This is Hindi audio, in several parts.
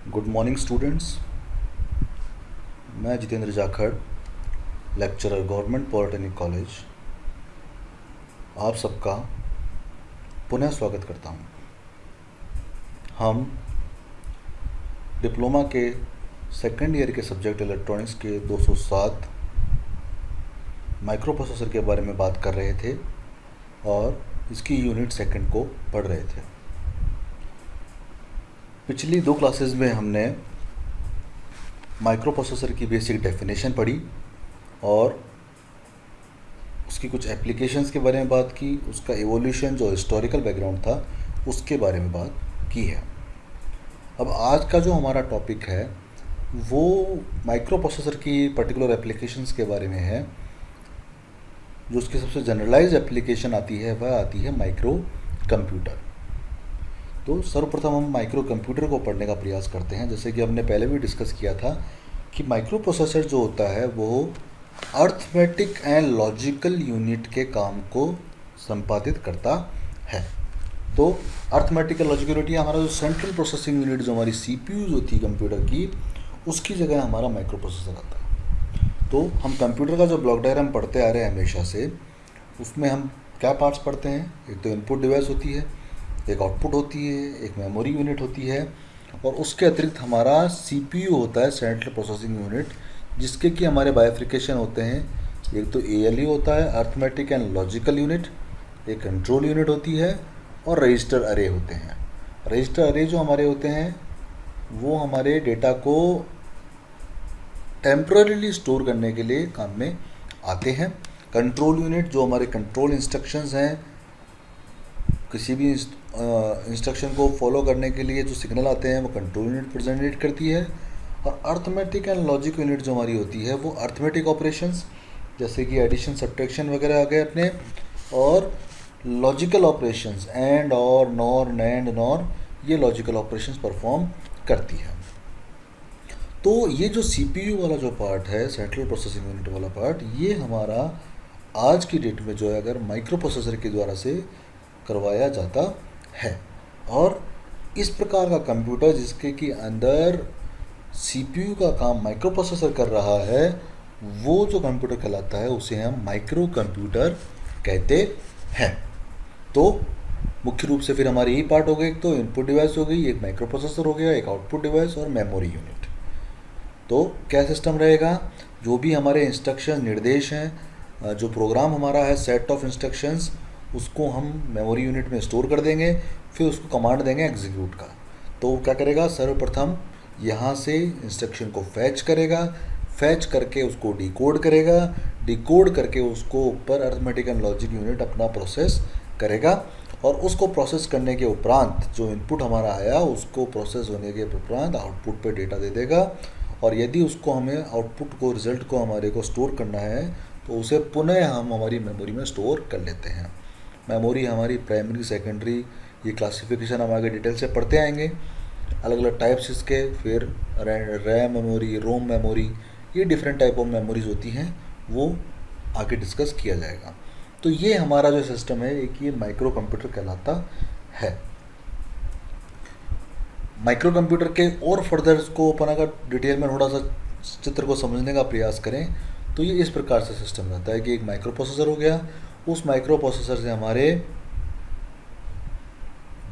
Good morning students. मैं Jitendra Jakhar, lecturer government polytechnic college, आप सबका पुनः स्वागत करता हूं। हम डिप्लोमा के सेकेंड ईयर के सब्जेक्ट इलेक्ट्रॉनिक्स के 207 माइक्रो प्रोसेसर के बारे में बात कर रहे थे और इसकी यूनिट सेकंड को पढ़ रहे थे। पिछली 2 क्लासेस में हमने माइक्रो प्रोसेसर की बेसिक डेफिनेशन पढ़ी और उसकी कुछ एप्लीकेशंस के बारे में बात की, उसका एवोल्यूशन जो हिस्टोरिकल बैकग्राउंड था उसके बारे में बात की है। अब आज का जो हमारा टॉपिक है वो माइक्रो प्रोसेसर की पर्टिकुलर एप्लीकेशंस के बारे में है। जो उसकी सबसे जनरलाइज एप्लीकेशन आती है वह आती है माइक्रो कंप्यूटर। तो सर्वप्रथम हम माइक्रो कंप्यूटर को पढ़ने का प्रयास करते हैं। जैसे कि हमने पहले भी डिस्कस किया था कि माइक्रो प्रोसेसर जो होता है वो अर्थमेटिक एंड लॉजिकल यूनिट के काम को संपादित करता है। तो अर्थमेटिक एंड लॉजिकल यूनिट हमारा जो सेंट्रल प्रोसेसिंग यूनिट जो हमारी सीपीयू होती है कंप्यूटर की, उसकी जगह हमारा माइक्रो प्रोसेसर आता है। तो हम कंप्यूटर का जो ब्लॉक डायग्राम पढ़ते आ रहे हैं हमेशा से, उसमें हम क्या पार्ट्स पढ़ते हैं? एक तो इनपुट डिवाइस होती है, एक आउटपुट होती है, एक मेमोरी यूनिट होती है और उसके अतिरिक्त हमारा सीपीयू होता है, सेंट्रल प्रोसेसिंग यूनिट, जिसके कि हमारे बाइफिकेशन होते हैं। एक तो एएलयू होता है, अर्थमेटिक एंड लॉजिकल यूनिट, एक कंट्रोल यूनिट होती है और रजिस्टर अरे होते हैं। रजिस्टर अरे जो हमारे होते हैं वो हमारे डेटा को टेम्पररीली स्टोर करने के लिए काम में आते हैं। कंट्रोल यूनिट जो हमारे कंट्रोल इंस्ट्रक्शंस हैं, किसी भी इंस्ट्रक्शन को फॉलो करने के लिए जो सिग्नल आते हैं वो कंट्रोल यूनिट प्रेजेंट करती है। और अर्थमेटिक एंड लॉजिक यूनिट जो हमारी होती है वो अर्थमेटिक ऑपरेशंस जैसे कि एडिशन सब्ट्रैक्शन वगैरह आ गए अपने, और लॉजिकल ऑपरेशंस एंड और नॉर नैंड नॉर, ये लॉजिकल ऑपरेशंस परफॉर्म करती है। तो ये जो सीपीयू वाला जो पार्ट है, सेंट्रल प्रोसेसिंग यूनिट वाला पार्ट, ये हमारा आज की डेट में जो है अगर माइक्रो प्रोसेसर के द्वारा से करवाया जाता है। और इस प्रकार का कंप्यूटर जिसके कि अंदर सीपीयू का काम माइक्रो प्रोसेसर कर रहा है, वो जो कंप्यूटर कहलाता है उसे हम माइक्रो कंप्यूटर कहते हैं। तो मुख्य रूप से फिर हमारे यही पार्ट हो गए, एक तो इनपुट डिवाइस हो गई, एक माइक्रो प्रोसेसर हो गया, एक आउटपुट डिवाइस और मेमोरी यूनिट। तो क्या सिस्टम रहेगा? जो भी हमारे इंस्ट्रक्शन निर्देश हैं, जो प्रोग्राम हमारा है सेट ऑफ इंस्ट्रक्शंस, उसको हम मेमोरी यूनिट में स्टोर कर देंगे, फिर उसको कमांड देंगे एग्जीक्यूट का। तो वो क्या करेगा? सर्वप्रथम यहाँ से इंस्ट्रक्शन को फैच करेगा, फैच करके उसको डिकोड करेगा, डिकोड करके उसको ऊपर अर्थमेटिक एंड लॉजिक यूनिट अपना प्रोसेस करेगा और उसको प्रोसेस करने के उपरांत जो इनपुट हमारा आया उसको प्रोसेस होने के उपरांत आउटपुट पे डेटा दे देगा। और यदि उसको हमें आउटपुट को, रिजल्ट को हमारे को स्टोर करना है तो उसे पुनः हम हमारी मेमोरी में स्टोर कर लेते हैं। मेमोरी हमारी प्राइमरी, सेकेंडरी, ये क्लासिफिकेशन हम आगे डिटेल से पढ़ते आएंगे, अलग अलग टाइप्स इसके। फिर रैम मेमोरी, रोम मेमोरी, ये डिफरेंट टाइप ऑफ मेमोरीज होती हैं, वो आगे डिस्कस किया जाएगा। तो ये हमारा जो सिस्टम है एक ये माइक्रो कंप्यूटर कहलाता है। माइक्रो कंप्यूटर के और फर्दर को अपन अगर डिटेल में थोड़ा सा चित्र को समझने का प्रयास करें तो ये इस प्रकार से सिस्टम रहता है कि एक माइक्रो प्रोसेसर हो गया, उस माइक्रो प्रोसेसर से हमारे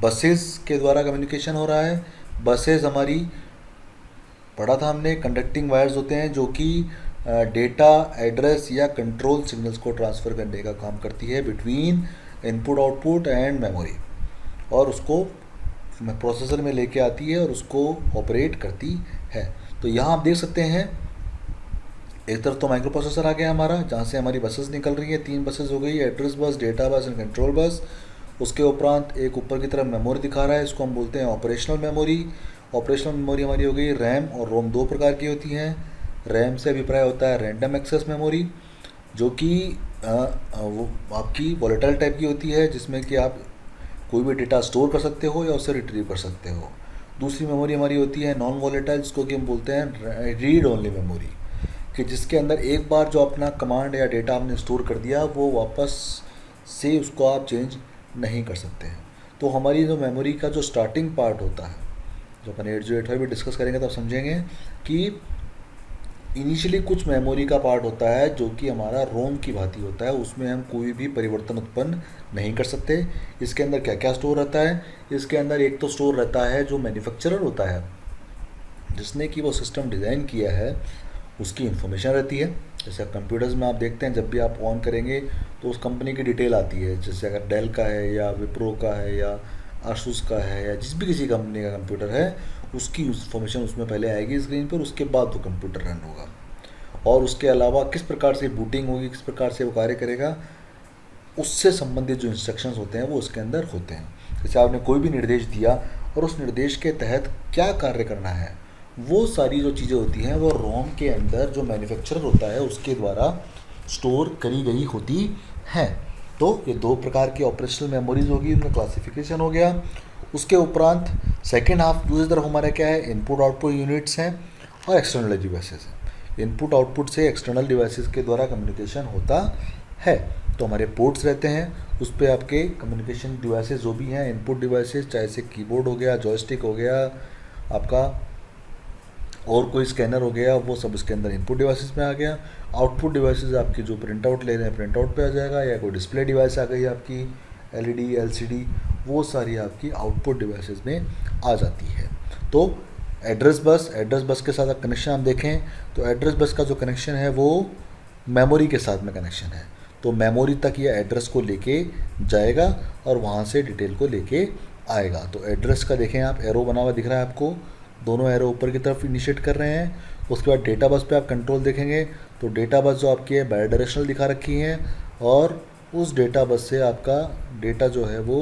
बसेस के द्वारा कम्युनिकेशन हो रहा है। बसेस हमारी, पढ़ा था हमने, कंडक्टिंग वायर्स होते हैं जो कि डेटा, एड्रेस या कंट्रोल सिग्नल्स को ट्रांसफ़र करने का काम करती है between input, output and memory, और उसको प्रोसेसर में लेके आती है और उसको ऑपरेट करती है। तो यहाँ आप देख सकते हैं एक तरफ तो माइक्रो प्रोसेसर आ गया हमारा, जहाँ से हमारी बसेस निकल रही हैं, 3 बसेस हो गई, address bus, data bus and control bus. उसके उपरांत एक ऊपर की तरफ मेमोरी दिखा रहा है, इसको हम बोलते हैं ऑपरेशनल मेमोरी। ऑपरेशनल मेमोरी हमारी हो गई रैम और रोम, 2 प्रकार की होती हैं। रैम से अभिप्राय होता है रैंडम एक्सेस मेमोरी, जो कि वो आपकी वॉलेटाइल टाइप की होती है, जिसमें कि आप कोई भी डेटा स्टोर कर सकते हो या उसे रिट्रीव कर सकते हो। दूसरी मेमोरी हमारी होती है नॉन वॉलेटाइल, जिसको कि हम बोलते हैं रीड ओनली मेमोरी, कि जिसके अंदर एक बार जो अपना कमांड या डेटा हमने स्टोर कर दिया वो वापस से उसको आप चेंज नहीं कर सकते हैं। तो हमारी जो मेमोरी का जो स्टार्टिंग पार्ट होता है जो अपन 8085 भी डिस्कस करेंगे तो आप समझेंगे कि इनिशियली कुछ मेमोरी का पार्ट होता है जो कि हमारा रोम की भांति होता है, उसमें हम कोई भी परिवर्तन उत्पन्न नहीं कर सकते। इसके अंदर क्या क्या स्टोर रहता है? इसके अंदर एक तो स्टोर रहता है जो मैन्युफैक्चरर होता है, जिसने कि वो सिस्टम डिज़ाइन किया है, उसकी इन्फॉर्मेशन रहती है। जैसे कंप्यूटर्स में आप देखते हैं जब भी आप ऑन करेंगे तो उस कंपनी की डिटेल आती है, जैसे अगर डेल का है या विप्रो का है या आसूस का है या जिस भी किसी कंपनी का कंप्यूटर है, उसकी इन्फॉर्मेशन उसमें पहले आएगी स्क्रीन पर, उसके बाद वो कंप्यूटर रन होगा। और उसके अलावा किस प्रकार से बूटिंग होगी, किस प्रकार से वो कार्य करेगा, उससे संबंधित जो इंस्ट्रक्शंस होते हैं वो उसके अंदर होते हैं। जैसे आपने कोई भी निर्देश दिया और उस निर्देश के तहत क्या कार्य करना है, वो सारी जो चीज़ें होती हैं वो रोम के अंदर जो मैन्युफैक्चरर होता है उसके द्वारा स्टोर करी गई होती हैं। तो ये दो प्रकार की ऑपरेशनल मेमोरीज होगी, उनका क्लासिफिकेशन हो गया। उसके उपरांत सेकेंड हाफ दूसरी तरफ हमारे क्या है, इनपुट आउटपुट यूनिट्स हैं और एक्सटर्नल डिवाइसेस हैं। इनपुट आउटपुट से एक्सटर्नल डिवाइसेस के द्वारा कम्युनिकेशन होता है। तो हमारे पोर्ट्स रहते हैं, उस पर आपके कम्युनिकेशन डिवाइसेस जो भी हैं, इनपुट डिवाइसेस, चाहे से कीबोर्ड हो गया, जॉयस्टिक हो गया आपका, और कोई स्कैनर हो गया, वो सब इसके अंदर इनपुट डिवाइसेस में आ गया। आउटपुट डिवाइसेस आपकी जो प्रिंट आउट ले रहे हैं प्रिंट आउट पे आ जाएगा, या कोई डिस्प्ले डिवाइस आ गई आपकी एलईडी एलसीडी, वो सारी आपकी आउटपुट डिवाइसेस में आ जाती है। तो एड्रेस बस के साथ कनेक्शन आप देखें तो एड्रेस बस का जो कनेक्शन है वो मेमोरी के साथ में कनेक्शन है। तो मेमोरी तक ये एड्रेस को लेके जाएगा और वहाँ से डिटेल को लेके आएगा। तो एड्रेस का देखें आप, एरो बना हुआ दिख रहा है आपको, दोनों एरो ऊपर की तरफ इनिशिएट कर रहे हैं। उसके बाद डेटा बस पे आप कंट्रोल देखेंगे तो डेटा बस जो आपकी है बाई डायरेक्शनल दिखा रखी है, और उस डेटा बस से आपका डेटा जो है वो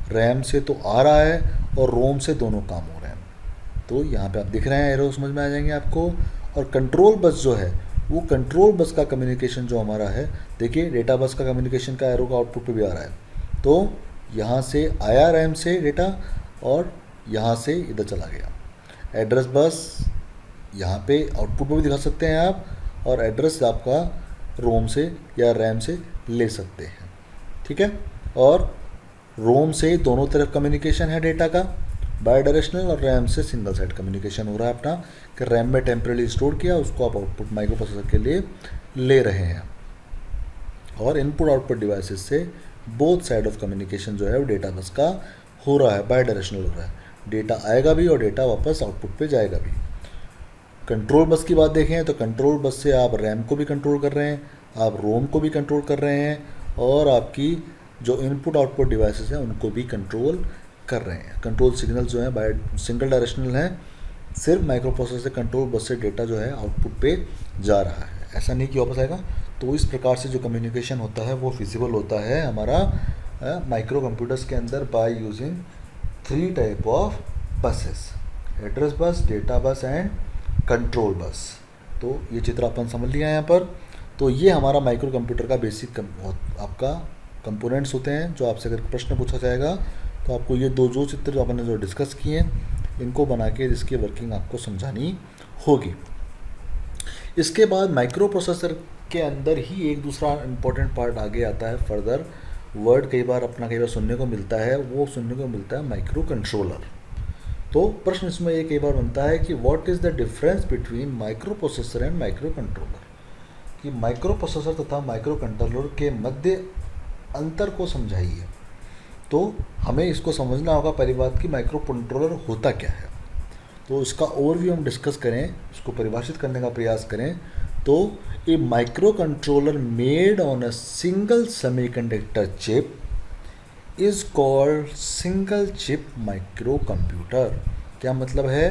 रैम से तो आ रहा है और रोम से दोनों काम हो रहे हैं। तो यहाँ पे आप दिख रहे हैं एरो, समझ में आ जाएंगे आपको। और कंट्रोल बस जो है वो कंट्रोल बस का कम्युनिकेशन जो हमारा है, देखिए डेटा बस का कम्युनिकेशन का एरो का आउटपुट पे भी आ रहा है। तो यहाँ से आया रैम से डेटा और यहाँ से इधर चला गया। एड्रेस बस यहाँ पे आउटपुट में भी दिखा सकते हैं आप, और एड्रेस आपका रोम से या रैम से ले सकते हैं, ठीक है। और रोम से दोनों तरफ कम्युनिकेशन है डेटा का बाई डायरेक्शनल, और रैम से सिंगल साइड कम्युनिकेशन हो रहा है अपना, कि रैम में टेम्परेली स्टोर किया उसको आप आउटपुट माइक्रो प्रोसेसर के लिए ले रहे हैं। और इनपुट आउटपुट डिवाइसेस से बोथ साइड ऑफ कम्युनिकेशन जो है वो डेटा बस का हो रहा है, बाई डायरेक्शनल हो रहा है। डेटा आएगा भी और डेटा वापस आउटपुट पे जाएगा भी। कंट्रोल बस की बात देखें तो कंट्रोल बस से आप रैम को भी कंट्रोल कर रहे हैं, आप रोम को भी कंट्रोल कर रहे हैं, और आपकी जो इनपुट आउटपुट डिवाइसेस हैं उनको भी कंट्रोल कर रहे हैं। कंट्रोल सिग्नल जो है बाय सिंगल डायरेक्शनल हैं, सिर्फ माइक्रो प्रोसेसर से कंट्रोल बस से डेटा जो है आउटपुट पे जा रहा है, ऐसा नहीं कि वापस आएगा। तो इस प्रकार से जो कम्युनिकेशन होता है वो फिजिबल होता है हमारा माइक्रो कंप्यूटर्स के अंदर by using 3 type of buses, address bus, data bus and control bus. तो ये चित्र अपन समझ लिया यहाँ पर। तो ये हमारा माइक्रो कंप्यूटर का बेसिक आपका कंपोनेंट्स होते हैं। जो आपसे अगर प्रश्न पूछा जाएगा तो आपको ये जो चित्र जो अपन ने जो डिस्कस किए हैं इनको बना के इसकी वर्किंग आपको समझानी होगी। इसके बाद माइक्रो प्रोसेसर के अंदर ही एक दूसरा इम्पोर्टेंट पार्ट आगे आता है फर्दर वर्ड, कई बार सुनने को मिलता है, वो सुनने को मिलता है माइक्रो कंट्रोलर। तो प्रश्न इसमें ये कई बार बनता है कि what is the difference between micro processor and micro controller, कि माइक्रो प्रोसेसर तथा माइक्रो कंट्रोलर के मध्य अंतर को समझाइए। तो हमें इसको समझना होगा पहली बात कि माइक्रो कंट्रोलर होता क्या है। तो इसका ओवरव्यू हम डिस्कस करें, इसको परिभाषित करने का प्रयास करें तो a microcontroller made on a single semiconductor chip is called single chip micro computer. क्या मतलब है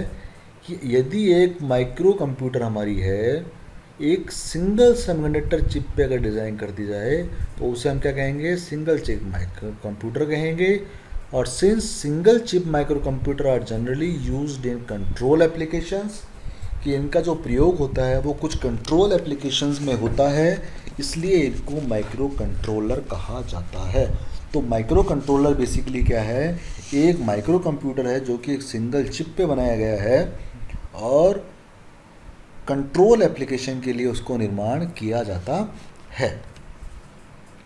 कि यदि एक माइक्रो कंप्यूटर हमारी है एक सिंगल सेमीकंडक्टर चिप पे अगर डिज़ाइन कर दी जाए तो उसे हम क्या कहेंगे, सिंगल चिप माइक्रो कंप्यूटर कहेंगे। और since single chip micro computer are generally used in control applications, कि इनका जो प्रयोग होता है वो कुछ कंट्रोल एप्लीकेशंस में होता है, इसलिए इनको माइक्रो कंट्रोलर कहा जाता है। तो माइक्रो कंट्रोलर बेसिकली क्या है, एक माइक्रो कंप्यूटर है जो कि एक सिंगल चिप पे बनाया गया है और कंट्रोल एप्लीकेशन के लिए उसको निर्माण किया जाता है।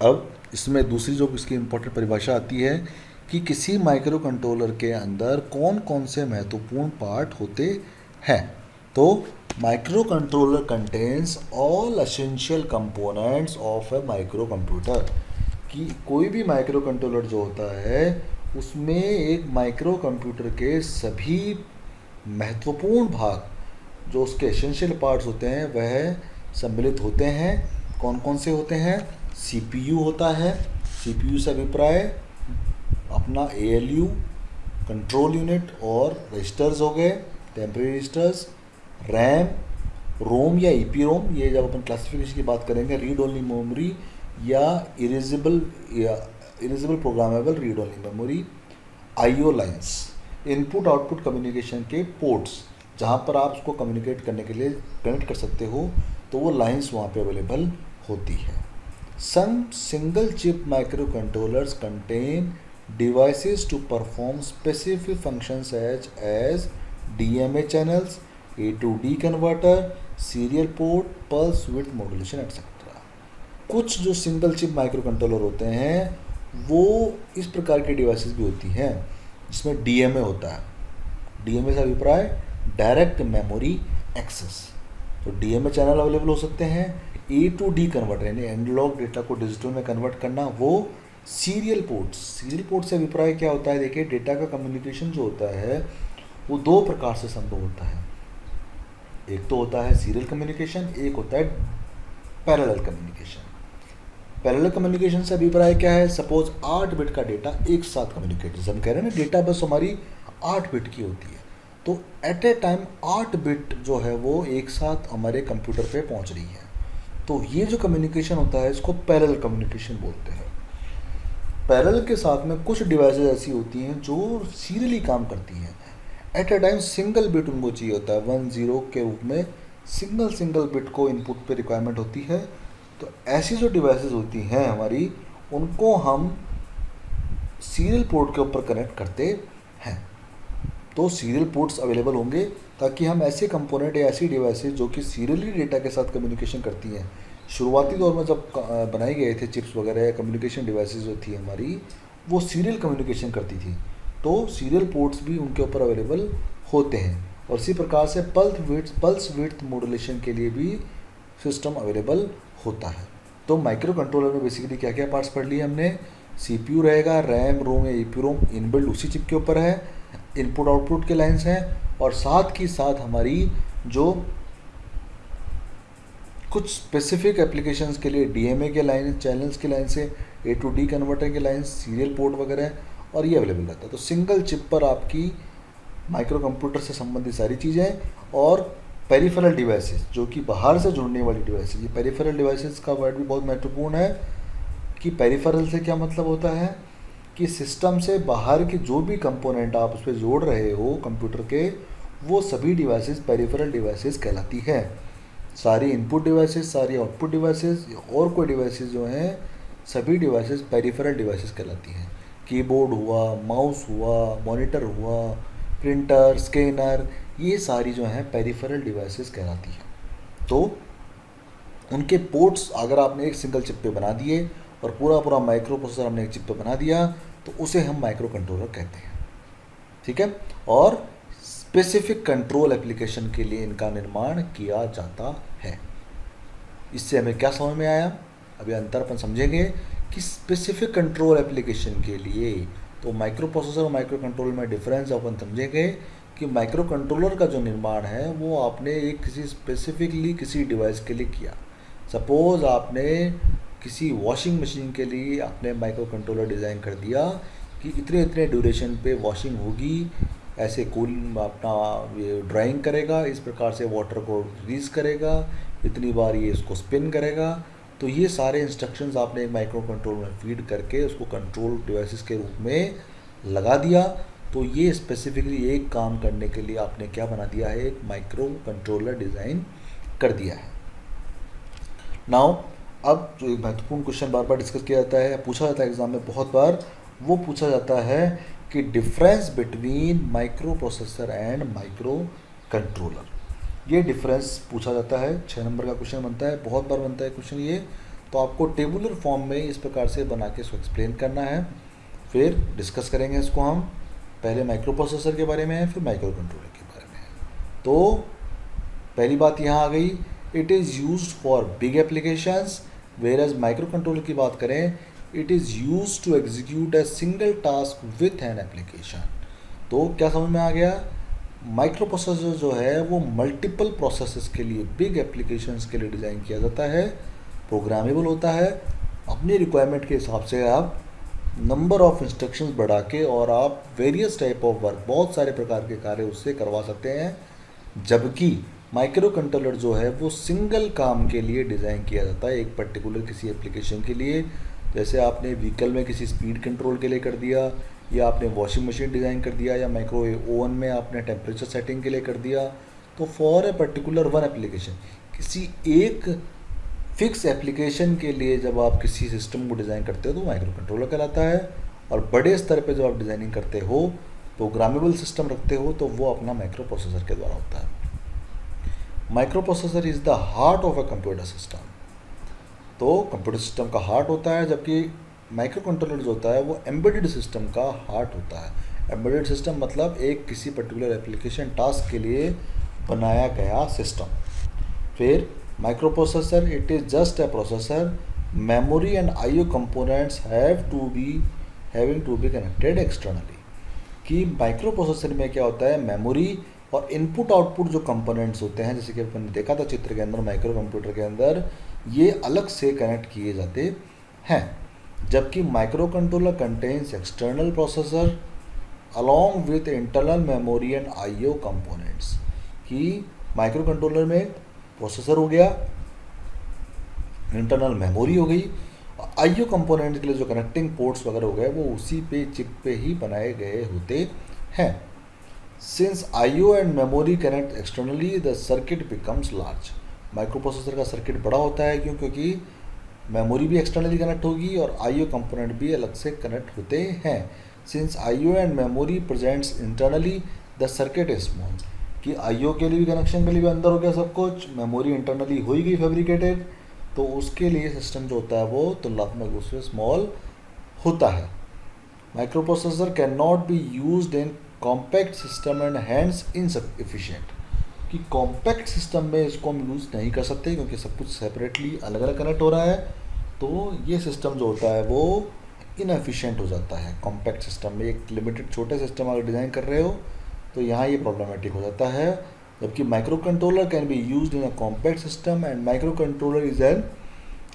अब इसमें दूसरी जो इसकी इम्पोर्टेंट परिभाषा आती है कि किसी माइक्रो कंट्रोलर के अंदर कौन कौन से महत्वपूर्ण पार्ट होते हैं। तो micro controller contains all essential components of A micro computer, कि कोई भी माइक्रो कंट्रोलर जो होता है उसमें एक माइक्रो कंप्यूटर के सभी महत्वपूर्ण भाग जो उसके एसेंशियल पार्ट्स होते हैं वह सम्मिलित होते हैं। कौन कौन से होते हैं? सीपीयू होता है, सीपीयू से अभिप्राय अपना एएलयू, कंट्रोल यूनिट और रजिस्टर्स हो गए, टेम्परेरी रजिस्टर्स, रैम, रोम या ईपीरोम, ये जब अपन क्लासिफिकेशन की बात करेंगे, रीड ओनली मेमोरी या erasable programmable read only memory, IO lines, input output communication के पोर्ट्स जहाँ पर आप उसको कम्युनिकेट करने के लिए कनेक्ट कर सकते हो, तो वो लाइंस वहाँ पे अवेलेबल होती है। Some single chip microcontrollers contain devices to perform specific functions such as DMA channels, A to D converter, serial port, pulse width modulation etc. कुछ जो सिंगल चिप माइक्रो कंट्रोलर होते हैं वो इस प्रकार के डिवाइसेस भी होती हैं जिसमें DMA होता है। DMA से अभिप्राय डायरेक्ट मेमोरी एक्सेस, तो DMA चैनल अवेलेबल हो सकते हैं। A to D कन्वर्टर यानी एनालॉग डेटा को डिजिटल में कन्वर्ट करना, वो सीरियल पोर्ट्स, सीरियल पोर्ट से अभिप्राय क्या होता है? देखिए, डेटा का कम्युनिकेशन जो होता है वो दो प्रकार से संभव होता है। एक तो होता है सीरियल कम्युनिकेशन, एक होता है पैरेलल कम्युनिकेशन। पैरेलल कम्युनिकेशन से अभिप्राय क्या है? सपोज 8 बिट का डेटा एक साथ कम्युनिकेट, जैसे हम कह रहे हैं ना डेटा बस हमारी 8 बिट की होती है, तो एट ए टाइम 8 बिट जो है वो एक साथ हमारे कंप्यूटर पे पहुंच रही है। तो ये जो कम्युनिकेशन होता है इसको पैरेलल कम्युनिकेशन बोलते हैं। पैरेलल के साथ में कुछ डिवाइसेस ऐसी होती हैं जो सीरियली काम करती हैं। At a time single bit उनको चाहिए होता है, 1-0 के रूप में सिंगल बिट को इनपुट पे रिक्वायरमेंट होती है। तो ऐसी जो डिवाइसेस होती हैं हमारी, उनको हम सीरियल पोर्ट के ऊपर कनेक्ट करते हैं। तो सीरियल पोर्ट्स अवेलेबल होंगे ताकि हम ऐसे कंपोनेंट या ऐसी डिवाइसेस जो कि सीरियली डेटा के साथ कम्युनिकेशन करती हैं, शुरुआती दौर में जब बनाए गए थे चिप्स वगैरह या कम्युनिकेशन डिवाइसेस जो थी हमारी, वो सीरियल कम्युनिकेशन करती थी, तो सीरियल पोर्ट्स भी उनके ऊपर अवेलेबल होते हैं। और इसी प्रकार से पल्स विड्थ मॉड्यूलेशन के लिए भी सिस्टम अवेलेबल होता है। तो माइक्रो कंट्रोलर में बेसिकली क्या क्या पार्ट्स पढ़ लिए हमने? सीपीयू रहेगा, रैम, रोम या ईपीरोम इनबिल्ड उसी चिप के ऊपर है, इनपुट आउटपुट के लाइन्स हैं, और साथ ही साथ हमारी जो कुछ स्पेसिफिक एप्लीकेशंस के लिए डीएमए के लाइन, चैनल्स की लाइन से ए टू डी कन्वर्टर की लाइन, सीरियल पोर्ट वगैरह, और ये अवेलेबल रहता है। तो सिंगल चिप पर आपकी माइक्रो कंप्यूटर से संबंधित सारी चीज़ें, और पेरिफेरल डिवाइसेस जो कि बाहर से जुड़ने वाली डिवाइसेस, ये पेरिफेरल डिवाइसेस का वर्ड भी बहुत महत्वपूर्ण है कि पेरिफेरल से क्या मतलब होता है कि सिस्टम से बाहर के जो भी कंपोनेंट आप उस पर जोड़ रहे हो कंप्यूटर के, वो सभी डिवाइसेस पेरिफेरल डिवाइसेस कहलाती है। सारी इनपुट डिवाइसेस, सारी आउटपुट डिवाइसेस और कोई डिवाइसेस जो हैं, सभी डिवाइसेस पेरिफेरल डिवाइसेस कहलाती हैं। कीबोर्ड हुआ, माउस हुआ, मॉनिटर हुआ, प्रिंटर, स्कैनर, ये सारी जो हैं पेरिफेरल डिवाइसेस कहलाती हैं। तो उनके पोर्ट्स अगर आपने एक सिंगल चिप पे बना दिए और पूरा माइक्रो प्रोसेसर हमने एक चिप पे बना दिया, तो उसे हम माइक्रो कंट्रोलर कहते हैं। ठीक है, और स्पेसिफिक कंट्रोल एप्लीकेशन के लिए इनका निर्माण किया जाता है। इससे हमें क्या समझ में आया? अभी अंतर अपन समझेंगे कि स्पेसिफिक कंट्रोल एप्लीकेशन के लिए, तो माइक्रो प्रोसेसर और माइक्रो कंट्रोलर में डिफरेंस अपन समझेंगे कि माइक्रो कंट्रोलर का जो निर्माण है वो आपने एक किसी स्पेसिफिकली किसी डिवाइस के लिए किया। सपोज आपने किसी वॉशिंग मशीन के लिए आपने माइक्रो कंट्रोलर डिज़ाइन कर दिया कि इतने ड्यूरेशन पे वॉशिंग होगी, ऐसे कूल अपना ये ड्राइंग करेगा, इस प्रकार से वाटर को रिलीज करेगा, इतनी बार ये इसको स्पिन करेगा। तो ये सारे इंस्ट्रक्शंस आपने एक माइक्रो कंट्रोलर में फीड करके उसको कंट्रोल डिवाइसेस के रूप में लगा दिया। तो ये स्पेसिफिकली एक काम करने के लिए आपने क्या बना दिया है? एक माइक्रो कंट्रोलर डिज़ाइन कर दिया है। नाउ अब जो एक महत्वपूर्ण क्वेश्चन बार बार डिस्कस किया जाता है, पूछा जाता है एग्जाम में बहुत बार, वो पूछा जाता है कि difference between micro processor and micro controller. ये डिफरेंस पूछा जाता है, 6 नंबर का क्वेश्चन बनता है, बहुत बार बनता है क्वेश्चन ये। तो आपको टेबुलर फॉर्म में इस प्रकार से बना के इसको एक्सप्लेन करना है। फिर डिस्कस करेंगे इसको हम। पहले माइक्रो प्रोसेसर के बारे में है, फिर माइक्रो कंट्रोलर के बारे में है। तो पहली बात यहाँ आ गई, it is used for big applications, where as micro controller की बात करें, it is used to execute a single task with an application. तो क्या समझ में आ गया, माइक्रो प्रोसेसर जो है वो मल्टीपल प्रोसेसेस के लिए, बिग एप्लीकेशंस के लिए डिज़ाइन किया जाता है, प्रोग्रामेबल होता है। अपनी रिक्वायरमेंट के हिसाब से आप नंबर ऑफ इंस्ट्रक्शंस बढ़ा के और आप वेरियस टाइप ऑफ वर्क, बहुत सारे प्रकार के कार्य उससे करवा सकते हैं। जबकि माइक्रो कंट्रोलर जो है वो सिंगल काम के लिए डिज़ाइन किया जाता है, एक पर्टिकुलर किसी एप्लीकेशन के लिए। जैसे आपने व्हीकल में किसी स्पीड कंट्रोल के लिए कर दिया, या आपने वॉशिंग मशीन डिज़ाइन कर दिया, या माइक्रोवेव ओवन में आपने टेम्परेचर सेटिंग के लिए कर दिया। तो for a particular one application, किसी एक फिक्स एप्लीकेशन के लिए जब आप किसी सिस्टम को डिज़ाइन करते हो तो माइक्रो कंट्रोलर कहलाता है। और बड़े स्तर पे जब आप डिज़ाइनिंग करते हो, प्रोग्रामेबल सिस्टम रखते हो, तो वो अपना माइक्रो प्रोसेसर के द्वारा होता है। Micro processor is the heart of a computer system. तो कंप्यूटर सिस्टम का हार्ट होता है, जबकि माइक्रो कंट्रोलर जो होता है वो एम्बेडेड सिस्टम का हार्ट होता है। एम्बेडेड सिस्टम मतलब एक किसी पर्टिकुलर एप्लीकेशन टास्क के लिए बनाया गया सिस्टम। फिर micro processor, it is just a processor, memory and IO components having to be connected externally. कि माइक्रो प्रोसेसर में क्या होता है, मेमोरी और इनपुट आउटपुट जो कंपोनेंट्स होते हैं, जैसे कि अपन ने देखा था चित्र के अंदर, माइक्रो कंप्यूटर के अंदर ये अलग से कनेक्ट किए जाते हैं। जबकि micro controller contains external processor along with internal memory and IO components. कि माइक्रो कंट्रोलर में प्रोसेसर हो गया, इंटरनल मेमोरी हो गई, और आईओ कंपोनेंट के लिए जो कनेक्टिंग पोर्ट्स वगैरह हो गए वो उसी पे चिप पे ही बनाए गए होते हैं। Since IO and memory connect externally, the circuit becomes large. Micro processor का सर्किट बड़ा होता है, क्यों? क्योंकि मेमोरी भी एक्सटर्नली कनेक्ट होगी और आईओ कंपोनेंट भी अलग से कनेक्ट होते हैं। Since IO and memory presents internally, the circuit is small. कि आईओ के लिए भी कनेक्शन के लिए भी अंदर हो गया सब कुछ, मेमोरी इंटरनली हो ही गई फैब्रिकेटेड, तो उसके लिए सिस्टम जो होता है वो तुलनात्मक रूप से स्मॉल होता है। Micro processor can not be used in compact system and hands insufficient. कि कॉम्पैक्ट सिस्टम में इसको हम यूज़ नहीं कर सकते, क्योंकि सब कुछ सेपरेटली अलग अलग कनेक्ट हो रहा है, तो ये सिस्टम जो होता है वो इनएफिशिएंट हो जाता है। कॉम्पैक्ट सिस्टम में एक लिमिटेड छोटे सिस्टम अगर डिज़ाइन कर रहे हो तो यहाँ ये प्रॉब्लमेटिक हो जाता है। जबकि micro controller can be used in a compact system, and micro controller is an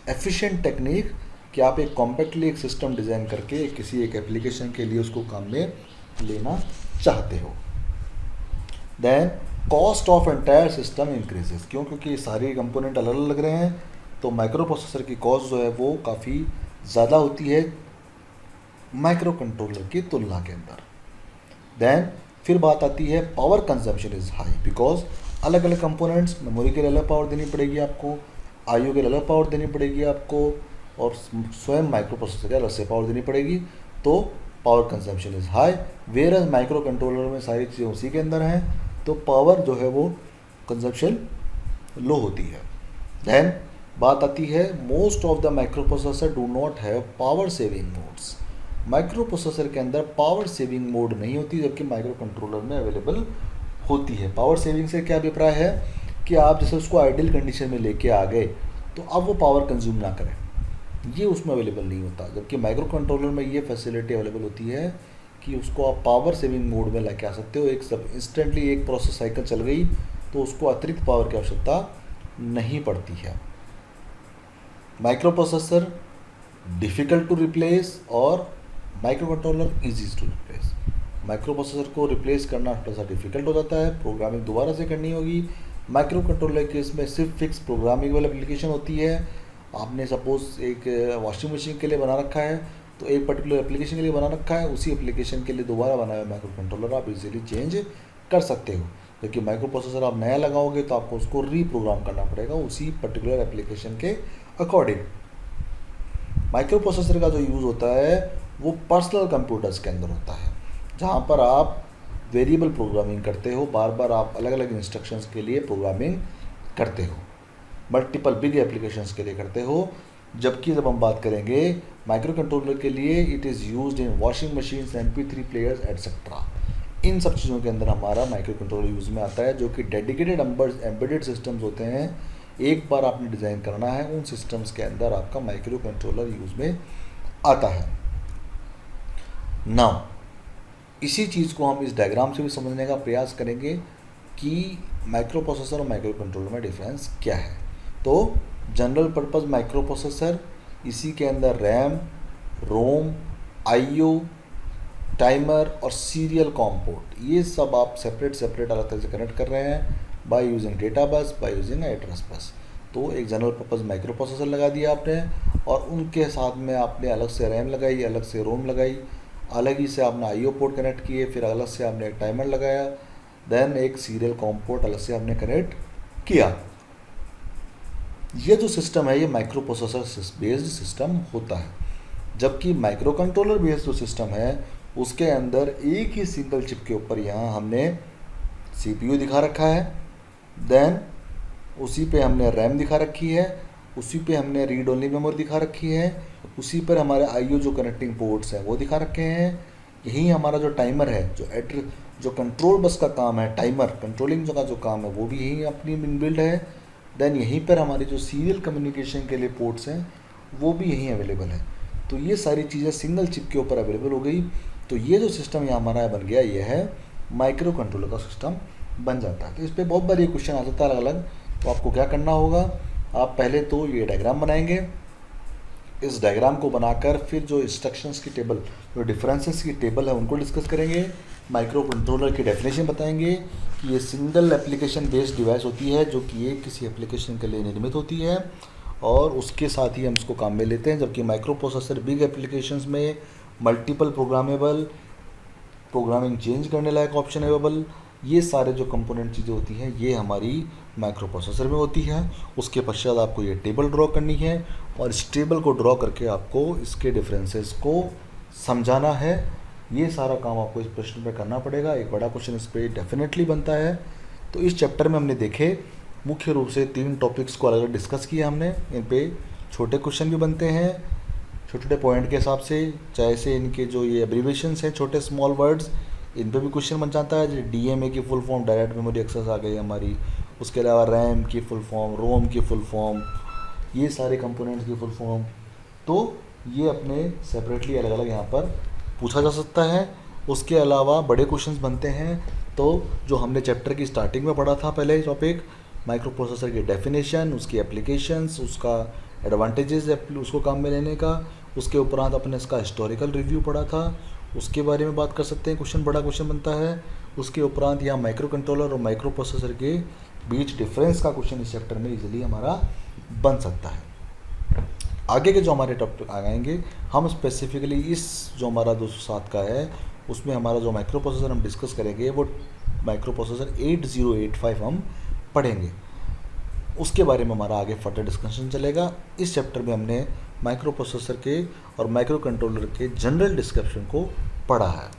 efficient technique. कि आप एक कॉम्पैक्टली एक सिस्टम डिज़ाइन करके किसी एक एप्लीकेशन के लिए उसको काम में लेना चाहते हो। Then cost of entire system increases. क्यों? क्योंकि सारे कंपोनेंट अलग अलग लग रहे हैं, तो माइक्रो प्रोसेसर की कॉस्ट जो है वो काफ़ी ज़्यादा होती है माइक्रो कंट्रोलर की तुलना के अंदर। देन फिर बात आती है power consumption is high, because अलग अलग कंपोनेंट्स, मेमोरी के लिए अलग पावर देनी पड़ेगी आपको, आईओ के लिए अलग पावर देनी पड़ेगी आपको, और स्वयं माइक्रो प्रोसेसर के अलग से पावर देनी पड़ेगी। तो power consumption is high, where as micro controller में सारी चीज़ें उसी के अंदर हैं, तो पावर जो है वो कंजम्पशन लो होती है। देन बात आती है most of the micro processor do not have power saving modes. Micro processor के अंदर पावर सेविंग मोड नहीं होती, जबकि माइक्रो कंट्रोलर में अवेलेबल होती है। पावर सेविंग से क्या अभिप्राय है कि आप जैसे उसको आइडियल कंडीशन में लेके आ गए तो अब वो पावर कंज्यूम ना करें, ये उसमें अवेलेबल नहीं होता। जबकि माइक्रो कंट्रोलर में ये फैसिलिटी अवेलेबल होती है कि उसको आप पावर सेविंग मोड में लेके आ सकते हो। एक सब इंस्टेंटली एक प्रोसेस साइकिल चल गई तो उसको अतिरिक्त पावर की आवश्यकता नहीं पड़ती है। Microprocessor difficult to replace और microcontroller easy to replace. Microprocessor को रिप्लेस करना थोड़ा सा डिफ़िकल्ट हो जाता है, प्रोग्रामिंग दोबारा से करनी होगी। माइक्रो कंट्रोलर के इसमें सिर्फ फिक्स प्रोग्रामिंग एप्लीकेशन होती है। आपने सपोज़ एक वॉशिंग मशीन के लिए बना रखा है, तो एक पर्टिकुलर एप्लीकेशन के लिए बना रखा है, उसी एप्लीकेशन के लिए दोबारा बनाया माइक्रो कंट्रोलर आप इजीली चेंज कर सकते हो। क्योंकि माइक्रो प्रोसेसर आप नया लगाओगे तो आपको उसको रीप्रोग्राम करना पड़ेगा उसी पर्टिकुलर एप्लीकेशन के अकॉर्डिंग। माइक्रो प्रोसेसर का जो यूज़ होता है वो पर्सनल कंप्यूटर्स के अंदर होता है, जहाँ पर आप वेरिएबल प्रोग्रामिंग करते हो, बार बार आप अलग अलग इंस्ट्रक्शंस के लिए प्रोग्रामिंग करते हो, मल्टीपल बिग एप्लीकेशंस के लिए करते हो। जबकि जब हम बात करेंगे माइक्रो कंट्रोलर के लिए, it is used in washing machines, MP3 players etcetera. इन सब चीज़ों के अंदर हमारा माइक्रो कंट्रोलर यूज़ में आता है, जो कि डेडिकेटेड एम्बेडेड सिस्टम्स होते हैं। एक बार आपने डिज़ाइन करना है, उन सिस्टम्स के अंदर आपका माइक्रो कंट्रोलर यूज़ में आता है। नाउ इसी चीज़ को हम इस डायग्राम से भी समझने का प्रयास करेंगे कि माइक्रो प्रोसेसर और माइक्रो कंट्रोलर में डिफरेंस क्या है। तो जनरल पर्पस माइक्रो प्रोसेसर, इसी के अंदर रैम, रोम, IO, टाइमर और सीरियल कॉम पोर्ट, ये सब आप सेपरेट अलग तरह से कनेक्ट कर रहे हैं by using data bus, by using address bus. तो एक जनरल पर्पस माइक्रो प्रोसेसर लगा दिया आपने, और उनके साथ में आपने अलग से रैम लगाई, अलग से रोम लगाई, अलग ही से आपने IO पोर्ट कनेक्ट किए, फिर अलग से आपने एक टाइमर लगाया, देन एक सीरियल कॉम पोर्ट अलग से आपने कनेक्ट किया। ये जो सिस्टम है ये माइक्रो प्रोसेसर बेस्ड सिस्टम होता है। जबकि माइक्रो कंट्रोलर बेस्ड जो सिस्टम है उसके अंदर एक ही सिंगल चिप के ऊपर यहाँ हमने CPU दिखा रखा है, देन उसी पे हमने रैम दिखा रखी है, उसी पे हमने रीड ओनली मेमोरी दिखा रखी है, उसी पर हमारे IO जो कनेक्टिंग पोर्ट्स हैं वो दिखा रखे हैं। यही हमारा जो टाइमर है, जो कंट्रोल बस का काम है, टाइमर कंट्रोलिंग का जो काम है वो भी यही अपनी इनबिल्ड है। देन यहीं पर हमारी जो सीरियल कम्युनिकेशन के लिए पोर्ट्स हैं वो भी यहीं अवेलेबल है। तो ये सारी चीज़ें सिंगल चिप के ऊपर अवेलेबल हो गई। तो ये जो सिस्टम यहाँ हमारा बन गया, ये है माइक्रो कंट्रोलर का सिस्टम बन जाता है। तो इस पर बहुत बार ये क्वेश्चन आ जाता है अलग अलग। तो आपको क्या करना होगा, आप पहले तो ये डायग्राम बनाएंगे, इस डायग्राम को बनाकर फिर जो इंस्ट्रक्शंस की टेबल, जो डिफरेंसेस की टेबल है उनको डिस्कस करेंगे। माइक्रो कंट्रोलर की डेफिनेशन बताएंगे कि ये सिंगल एप्लीकेशन बेस्ड डिवाइस होती है जो कि ये किसी एप्लीकेशन के लिए निर्मित होती है, और उसके साथ ही हम इसको काम में लेते हैं। जबकि माइक्रो प्रोसेसर बिग एप्लीकेशंस में मल्टीपल प्रोग्रामेबल, प्रोग्रामिंग चेंज करने लायक ऑप्शन अवेलेबल, ये सारे जो कंपोनेंट चीज़ें होती हैं ये हमारी माइक्रो प्रोसेसर में होती है। उसके पश्चात आपको ये टेबल ड्रॉ करनी है, और इस टेबल को ड्रॉ करके आपको इसके डिफरेंसेस को समझाना है। ये सारा काम आपको इस प्रश्न पे करना पड़ेगा। एक बड़ा क्वेश्चन इस पर डेफिनेटली बनता है। तो इस चैप्टर में हमने देखे मुख्य रूप से 3 टॉपिक्स को अलग अलग डिस्कस किया हमने। इन पे छोटे क्वेश्चन भी बनते हैं छोटे छोटे पॉइंट के हिसाब से, चाहे से इनके जो ये एब्रीवेशंस हैं, छोटे स्मॉल वर्ड्स, इन पे भी क्वेश्चन बन जाता है। जैसे DMA की full form direct memory access आ गई हमारी, उसके अलावा रैम की फुल फॉर्म, रोम की फुल फॉर्म, ये सारे कंपोनेंट्स की फुल फॉर्म। तो ये अपने सेपरेटली अलग अलग यहाँ पर पूछा जा सकता है। उसके अलावा बड़े क्वेश्चंस बनते हैं। तो जो हमने चैप्टर की स्टार्टिंग में पढ़ा था पहले टॉपिक, माइक्रो प्रोसेसर की डेफिनेशन, उसकी एप्लीकेशंस, उसका एडवांटेजेस उसको काम में लेने का, उसके उपरांत अपने इसका हिस्टोरिकल रिव्यू पढ़ा था, उसके बारे में बात कर सकते हैं। क्वेश्चन बड़ा क्वेश्चन बनता है। उसके उपरांत यहाँ माइक्रो कंट्रोलर और माइक्रो प्रोसेसर के बीच डिफरेंस का क्वेश्चन इस चैप्टर में इजीली हमारा बन सकता है। आगे के जो हमारे टॉपिक आएंगे, हम स्पेसिफिकली इस जो हमारा 207 का है उसमें हमारा जो माइक्रो प्रोसेसर हम डिस्कस करेंगे वो माइक्रो प्रोसेसर 8085 हम पढ़ेंगे। उसके बारे में हमारा आगे फर्दर डिस्कशन चलेगा। इस चैप्टर में हमने माइक्रो प्रोसेसर के और माइक्रो कंट्रोलर के जनरल डिस्क्रिप्शन को पढ़ा है।